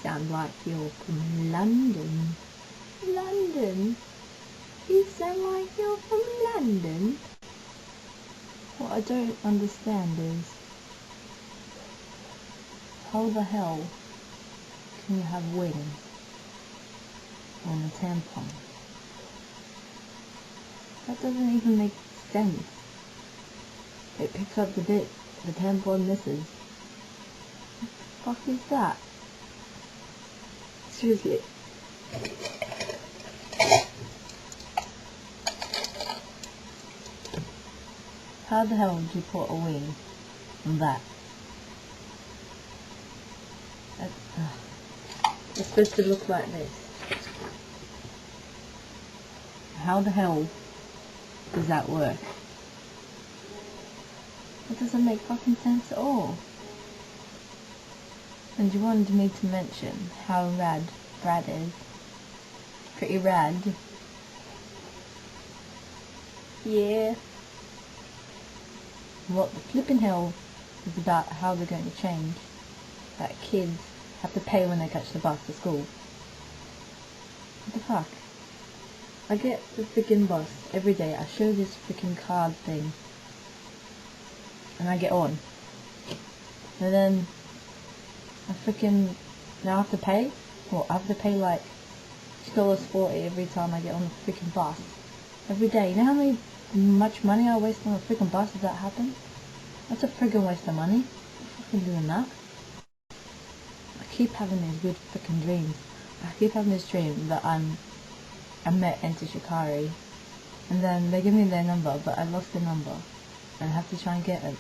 sound like you're from London. London? You sound like you're from London? What I don't understand is, how the hell can you have wings on a tampon? That doesn't even make sense. It picks up the bit the tampon misses. What the fuck is that? Seriously. How the hell would you put a wing on that? It's supposed to look like this. How the hell does that work? It doesn't make fucking sense at all. And you wanted me to mention how rad Brad is. Pretty rad. Yeah. What the flipping hell is about how they're going to change that kids have to pay when they catch the bus to school. What the fuck? I get the freaking bus every day. I show this freaking card thing and I get on. And then now I have to pay? Well, I have to pay like $2.40 every time I get on the freaking bus. Every day. You know how much money I waste on a freaking bus if that happens? That's a freaking waste of money. I'm fucking doing that. I keep having these weird freaking dreams. I keep having this dream that I met Enter Shikari, and then they give me their number, but I lost their number, and I have to try and get it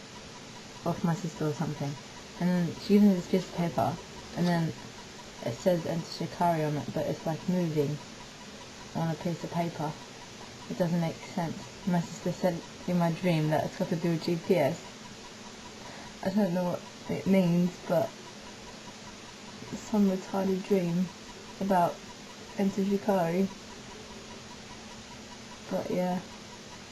off my sister or something. And then she gives me this piece of paper, and then it says Enter Shikari on it, but it's like moving on a piece of paper. It doesn't make sense. My sister said in my dream that it's got to do with GPS. I don't know what it means, but it's some retarded dream about Enter Shikari. But yeah.